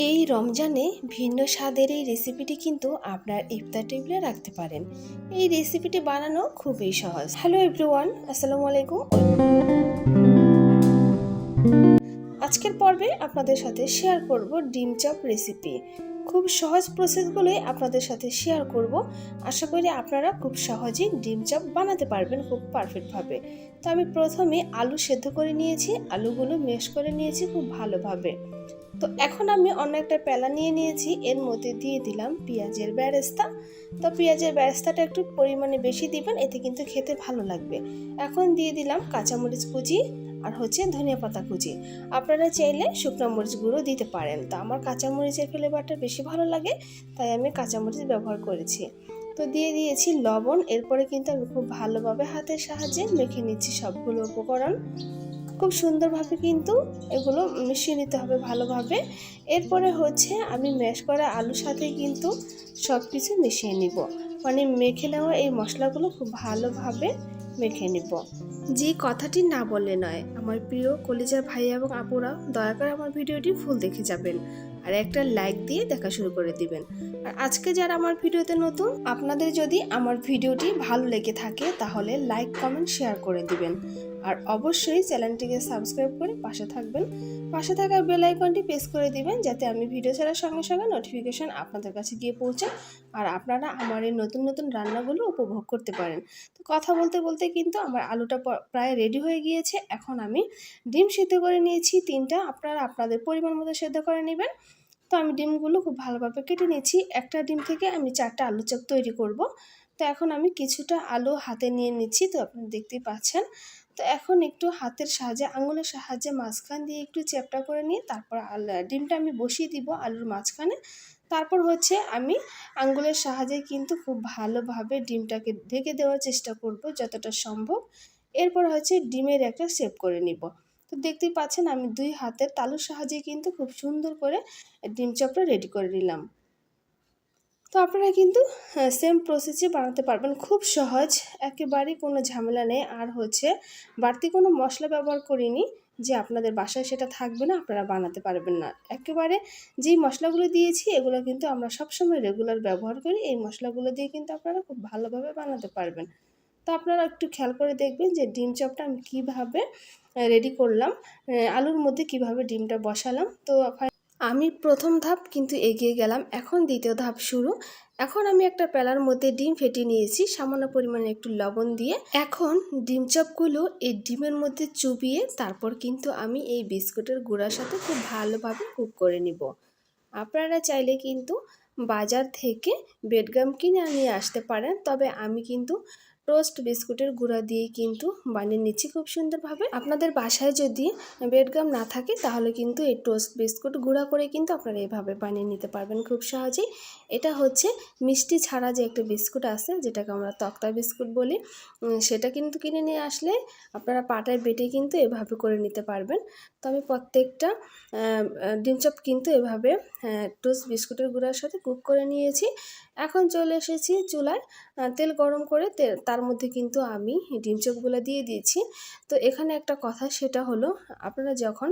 এই রমজানে ভিন্ন স্বাদের এই রেসিপিটি কিন্তু আপনার ইফতার টেবিলে রাখতে পারেন। এই রেসিপিটি বানানো খুবই সহজ। হ্যালো এভরিওয়ান, আসসালামু আলাইকুম। আজকের পর্বে আপনাদের সাথে শেয়ার করব ডিম চপ রেসিপি। খুব সহজ প্রসেসগুলোই আপনাদের সাথে শেয়ার করব। আশা করি আপনারা খুব সহজেই ডিম চপ বানাতে পারবেন খুব পারফেক্টভাবে। তো আমি প্রথমে আলু সেদ্ধ করে নিয়েছি, আলুগুলো ম্যাশ করে নিয়েছি খুব ভালোভাবে। তো এখন আমি অন্য একটা প্যালা নিয়ে নিয়েছি, এর মধ্যে দিয়ে দিলাম পেঁয়াজের বেরেস্তা। তো পেঁয়াজের বেরেস্তাটা একটু পরিমাণে বেশি দিবেন, এতে কিন্তু খেতে ভালো লাগবে। এখন দিয়ে দিলাম কাঁচামরিচ কুচি আর ধনিয়া পাতা কুচি। আপনারা চাইলে শুকনো মরিচ গুঁড়ো দিতে পারেন, তো আমার কাঁচামরিচের ফ্লেভারটা বেশি ভালো লাগে, তাই আমি কাঁচামরিচ ব্যবহার করেছি। তো দিয়ে দিয়েছি লবণ। এরপরে কিন্তু আমি খুব ভালোভাবে হাতের সাহায্যে মেখে নিচ্ছি সবগুলো উপকরণ। খুব সুন্দরভাবে কিন্তু এগুলো মিশিয়ে নিতে হবে ভালোভাবে। এরপরে আমি ম্যাশ করা আলুর সাথে কিন্তু সব কিছু মিশিয়ে নিব, মানে মেখে নেওয়া এই মশলাগুলো খুব ভালোভাবে মেখে নিব। যে কথাটি না বললে নয়, আমার প্রিয় কলিজার ভাই এবং আপুরা, দয়া করে আমার ভিডিওটি ফুল দেখে যাবেন আর একটা লাইক দিয়ে দেখা শুরু করে দিবেন। আর আজকে যারা আমার ভিডিওতে নতুন, আপনাদের যদি আমার ভিডিওটি ভালো লেগে থাকে তাহলে লাইক কমেন্ট শেয়ার করে দিবেন। আর অবশ্যই চ্যানেলটিকে সাবস্ক্রাইব করে পাশে থাকবেন। পাশে থাকা বেল আইকনটি প্রেস করে দিবেন, যাতে আমি ভিডিও ছাড়ার সঙ্গে সঙ্গে নোটিফিকেশন আপনাদের কাছে গিয়ে পৌঁছায় আর আপনারা আমার এই নতুন নতুন রান্নাগুলো উপভোগ করতে পারেন। তো কথা বলতে বলতে কিন্তু আমার আলুটা প্রায় রেডি হয়ে গিয়েছে। এখন আমি ডিম সিদ্ধ করে নিয়েছি 3টা, আপনারা আপনাদের পরিমাণ মতো সিদ্ধ করে নেবেন। তো আমি ডিমগুলো খুব ভালোভাবে কেটে নিয়েছি। একটা ডিম থেকে আমি 4টা আলু চপ তৈরি করব। তো এখন আমি কিছুটা আলু হাতে নিয়ে নিচ্ছি, তো আপনারা দেখতেই পাচ্ছেন। তো এখন একটু হাতের সাহায্যে, আঙুলের সাহায্যে মাঝখান দিয়ে একটু চ্যাপটা করে নিয়ে তারপর ডিমটা আমি বসিয়ে দিব আলুর মাঝখানে। তারপর আমি আঙুলের সাহায্যে কিন্তু খুব ভালোভাবে ডিমটাকে ঢেকে দেওয়ার চেষ্টা করব যতটা সম্ভব। এরপর ডিমের একটা শেপ করে নিব। তো দেখতেই পাচ্ছেন আমি 2 হাতের তালুর সাহায্যে কিন্তু খুব সুন্দর করে ডিম চপটা রেডি করে নিলাম। তো আপনারা কিন্তু সেম প্রসেসে বানাতে পারবেন, খুব সহজ, একেবারেই কোনো ঝামেলা নেই। আর বাড়তি কোনো মশলা ব্যবহার করিনি যে আপনাদের বাসায় সেটা থাকবে না, আপনারা বানাতে পারবেন না। একেবারে যেই মশলাগুলো দিয়েছি এগুলো কিন্তু আমরা সবসময় রেগুলার ব্যবহার করি, এই মশলাগুলো দিয়ে কিন্তু আপনারা খুব ভালোভাবে বানাতে পারবেন। তো আপনারা একটু খেয়াল করে দেখবেন যে ডিম চপটা আমি কীভাবে রেডি করলাম, আলুর মধ্যে কিভাবে ডিমটা বসালাম। তো আমি প্রথম ধাপ কিন্তু এগিয়ে গেলাম, এখন দ্বিতীয় ধাপ শুরু। এখন আমি একটা প্যালার মধ্যে ডিম ফেটিয়ে নিয়েছি সামান্য পরিমাণে একটু লবণ দিয়ে। এখন ডিম চপগুলো এই ডিমের মধ্যে চুবিয়ে তারপর কিন্তু আমি এই বিস্কুটের গুঁড়ার সাথে খুব ভালোভাবে কুক করে নিব। আপনারা চাইলে কিন্তু বাজার থেকে বেডগাম কিনে নিয়ে আসতে পারেন, তবে আমি কিন্তু টোস্ট বিস্কুটের গুঁড়া দিয়ে কিন্তু বানিয়ে নিচ্ছি খুব সুন্দরভাবে। আপনাদের বাসায় যদি বেডগাম না থাকে তাহলে কিন্তু এই টোস্ট বিস্কুট গুঁড়া করে কিন্তু আপনারা এইভাবে বানিয়ে নিতে পারবেন খুব সহজেই। এটা মিষ্টি ছাড়া যে একটা বিস্কুট আছে, যেটাকে আমরা তক্তা বিস্কুট বলি, সেটা কিন্তু কিনে নিয়ে আসলে আপনারা পাটায় বেটে কিন্তু এভাবে করে নিতে পারবেন। তো আমি প্রত্যেকটা ডিম চপ কিন্তু এভাবে টোস্ট বিস্কুটের গুঁড়ার সাথে কুক করে নিয়েছি। এখন চলে এসেছি চুলায়, তেল গরম করে তার মধ্যে কিন্তু আমি ডিম চপগুলো দিয়ে দিয়েছি। তো এখানে একটা কথা, সেটা হলো আপনারা যখন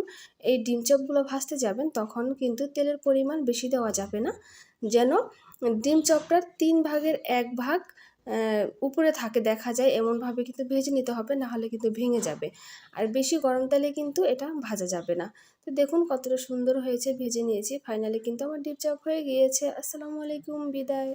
এই ডিম চপগুলো ভাজতে যাবেন তখন কিন্তু তেলের পরিমাণ বেশি দেওয়া যাবে না, যেন ডিম চপটার 3 ভাগের 1 ভাগ উপরে থাকে দেখা যায়, এমনভাবে কিন্তু ভেজে নিতে হবে, নাহলে কিন্তু ভেঙে যাবে। আর বেশি গরম তেলে কিন্তু এটা ভাজা যাবে না। তো দেখুন কতটা সুন্দর হয়েছে, ভেজে নিয়েছি। ফাইনালি কিন্তু আমার ডিম চপ হয়ে গিয়েছে। আসসালামু আলাইকুম, বিদায়।